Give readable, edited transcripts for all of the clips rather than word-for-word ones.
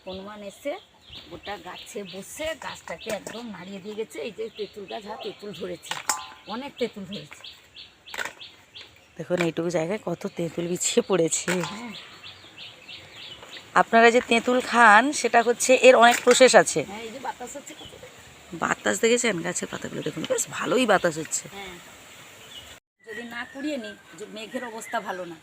হনুমান এসে গোটা গাছে বসে গাছটাকে একদম নাড়িয়ে দিয়ে গেছে। এই যে তেঁতুল গাছ, তেঁতুল ধরেছে, অনেক তেঁতুল ধরেছে। দেখুন এইটুকু জায়গায় কত তেঁতুল বিছিয়ে পড়েছে। আপনারা যে তেঁতুল খান সেটা হচ্ছে এর অনেক প্রসেস আছে। হ্যাঁ, এই যে বাতাস হচ্ছে, বাতাস দেখেছেন গাছের পাতাগুলো দেখুন, বেশ ভালোই বাতাস হচ্ছে। হ্যাঁ, যদি না কুড়িয়ে নিই, যে মেঘের অবস্থা ভালো না,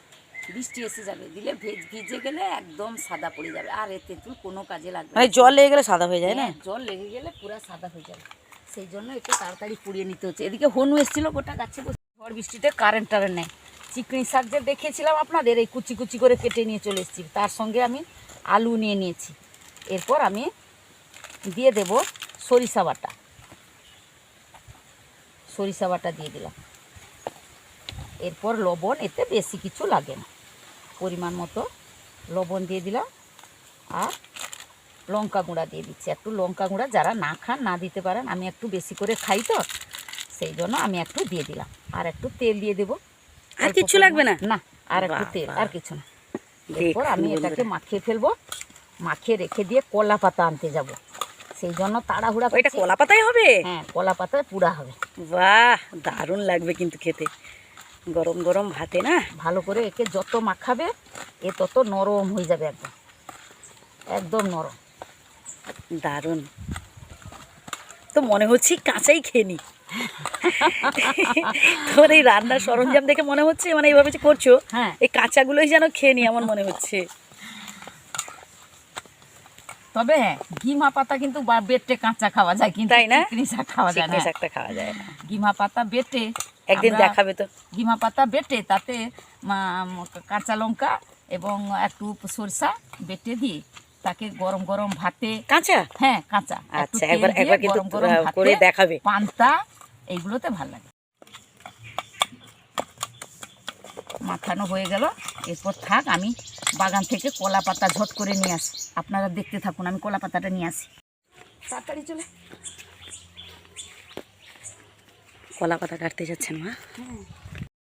বৃষ্টি এসে যাবে, দিলে ভিজে গেলে একদম সাদা পড়ে যাবে, আর এ তেঁতুল কোনো কাজে লাগবে না। মানে জল লেগে গেলে সাদা হয়ে যায় না? জল লেগে গেলে পুরো সাদা হয়ে যাবে, সেই জন্য একটু তাড়াতাড়ি কুড়িয়ে নিতে হচ্ছে। এদিকে হনু এসেছিল, গোটা গাছে বসে, ঝড় বৃষ্টিতে কারেন্ট নেই। চিকনি শাক যে দেখিয়েছিলাম আপনাদের, এই কুচি কুচি করে কেটে নিয়ে চলে এসেছি, তার সঙ্গে আমি আলু নিয়ে নিয়েছি। এরপর আমি দিয়ে দেব সরিষা বাটা, সরিষা বাটা দিয়ে দিলাম। এরপর লবণ, এতে বেশি কিছু লাগে না, পরিমাণ মতো লবণ দিয়ে দিলাম। আর লঙ্কা গুঁড়া দিয়ে দিচ্ছি একটু, লঙ্কা গুঁড়া যারা না খান না দিতে পারেন, আমি একটু বেশি করে খাই তো, সেই জন্য আমি একটু দিয়ে দিলাম। আর একটু তেল দিয়ে দেবো। আর কিছু লাগবে না? না, আর একটু তেল, আর কিছু না। এরপর আমি এটাকে মাখিয়ে ফেলবো, মাখিয়ে রেখে দিয়ে কলা পাতা আনতে যাব, সেই জন্য তাড়াহুড়া। এটা কলা পাতায় হবে? হ্যাঁ, কলা পাতায় পুরা হবে। বাহ, দারুণ লাগবে কিন্তু খেতে, গরম গরম ভাতে না। ভালো করে একে যত মাখাবে এ তত নরম হয়ে যাবে, একদম একদম নরম, দারুণ। তো মনে হচ্ছে কাঁচাই খেয়ে নি। তোর এই রান্নার সরঞ্জাম দেখে মনে হচ্ছে, মানে এইভাবে যে করছো, হ্যাঁ, এই কাঁচাগুলোই যেন খেয়ে নি এমন মনে হচ্ছে। তবে হ্যাঁ, ঘিমা পাতা কিন্তু বেটে কাঁচা খাওয়া যায়, কিন্তু তাই না? চিকনি শাক খাওয়া যায় না। চিকনি শাকটা খাওয়া যায় না। ঘিমা পাতা বেটে একদিন দেখাবে তো। ঘিমা পাতা বেটে তাতে কাঁচা লঙ্কা এবং একটু সরষা বেটে দিয়ে তাকে গরম গরম ভাতে, কাঁচা? হ্যাঁ কাঁচা, আচ্ছা, একবার কিন্তু করে দেখাবে। পান্তা এইগুলোতে ভালো লাগে। মাখানো হয়ে গেল, এরপর থাক, আমি বাগান থেকে কলা পাতা ঝট করে নিয়ে আসি। আপনারা দেখতে থাকুন, আমি কলা পাতাটা নিয়ে আসি, তাড়াতাড়ি চলে। কলা পাতা কাটতে যাচ্ছেন মা?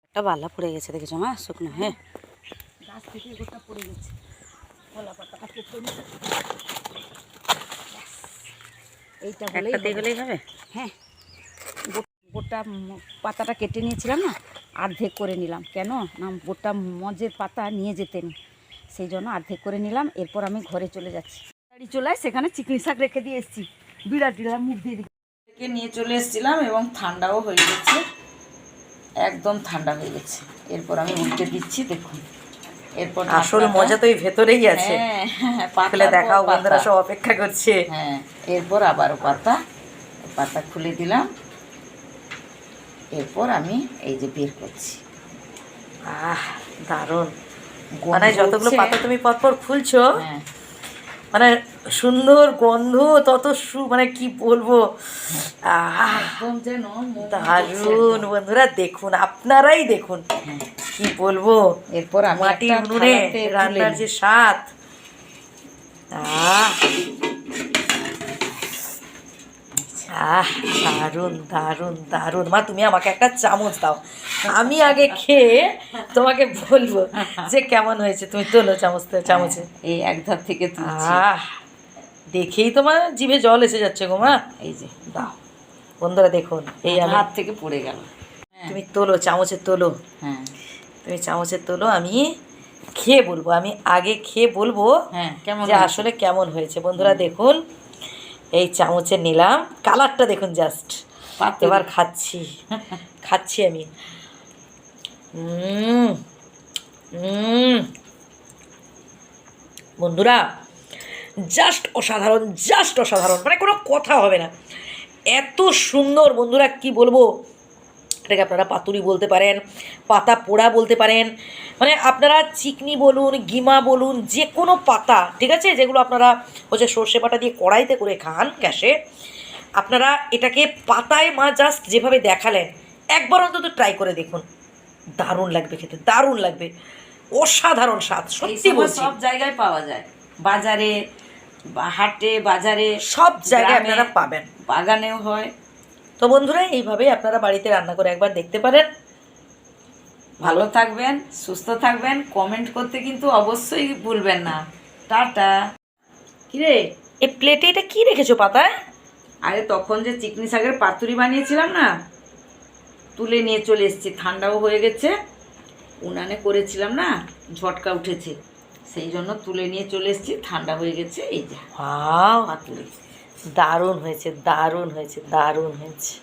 একটা বালা পড়ে গেছে দেখেছো মা, শুকনো? হ্যাঁ, গাছ থেকে গোটা পড়ে গেছে, কলা পাতাটা কেটে নিই। এইটা হলেই হবে। হ্যাঁ, গোটা পাতাটা কেটে নিয়েছিলাম না, অর্ধেক করে নিলাম। কেন না, গোটা মজের পাতা নিয়ে যেতেন, সেই জন্য অর্ধেক করে নিলাম। এরপর আমি ঘরে চলে যাচ্ছি, গাড়ি চলে, সেখানে চিকনি শাক রেখে দিয়ে এসেছি, বিড়াল মুখ দিয়ে রেখে নিয়ে চলে এসেছিলাম, এবং ঠান্ডাও হয়ে গেছে, একদম ঠান্ডা হয়ে গেছে। এরপর আমি উল্টে দিচ্ছি, দেখুন। এরপর আসল মজা তো এই ভেতরেই আছে। হ্যাঁ, পাতলে দেখাও, বন্ধুরা সব অপেক্ষা করছে। হ্যাঁ, এরপর আবারও পাতা খুলে দিলাম। এরপর আমি এই যে বের করছি। দারুণ, মানে যতগুলো পাতা তুমি পরপর খুলছো, হ্যাঁ, মানে সুন্দর গন্ধ, তত মানে কি বলবো, দারুণ। বন্ধুরা দেখুন, আপনারাই দেখুন, কি বলবো। এরপর মাটির উনুনে রান্নার যে স্বাদ, দারুণ দারুণ দারুণ। মা, তুমি আমাকে একটা চামচ দাও, আমি আগে খেয়ে তোমাকে বলবো যে কেমন হয়েছে। তুমি তোলো চামচে, এই এক ধার থেকে দেখেই তোমার জিভে জল এসে যাচ্ছে গো মা। এই যে দাও বন্ধুরা, দেখুন, এই হাত থেকে পড়ে গেল। তুমি তোলো, চামচে তোলো। হ্যাঁ, তুমি চামচে তোলো, আমি খেয়ে বলবো। আমি আগে খেয়ে বলবো যে আসলে কেমন হয়েছে। বন্ধুরা দেখুন, এই চামচে নিলাম, কালারটা দেখুন জাস্ট। এবার খাচ্ছি আমি। বন্ধুরা জাস্ট অসাধারণ, মানে কোনো কথা হবে না, এত সুন্দর। বন্ধুরা কি বলবো, এটাকে আপনারা পাতুরি বলতে পারেন, পাতা পোড়া বলতে পারেন, মানে আপনারা চিকনি বলুন, গিমা বলুন, যে কোনো পাতা, ঠিক আছে, যেগুলো আপনারা হচ্ছে সর্ষে বাটা দিয়ে কড়াইতে করে খান গ্যাসে, আপনারা এটাকে পাতায় মা জাস্ট যেভাবে দেখালেন, একবার অন্তত ট্রাই করে দেখুন, দারুণ লাগবে খেতে, দারুণ লাগবে, অসাধারণ স্বাদ, সত্যি বলছি। সব জায়গায় পাওয়া যায়, বাজারে, হাটে, বাজারে, সব জায়গায় আপনারা পাবেন, বাগানেও হয়। তো বন্ধুরা এইভাবেই আপনারা বাড়িতে রান্না করে একবার দেখতে পারেন। ভালো থাকবেন, সুস্থ থাকবেন, কমেন্ট করতে কিন্তু অবশ্যই ভুলবেন না। টাটা। কিরে, এই প্লেটে এটা কি রেখেছো পাতায়? আরে তখন যে চিকনি শাকের পাতুরি বানিয়েছিলাম না, তুলে নিয়ে চলে এসেছি, ঠান্ডাও হয়ে গেছে, উনানে করেছিলাম না, ঝটকা উঠেছে, সেই জন্য তুলে নিয়ে চলে এসেছি, ঠান্ডা হয়ে গেছে। এই যে ওয়াও, পাতুরি। দারুণ হয়েছে, দারুণ হয়েছে, দারুণ হয়েছে।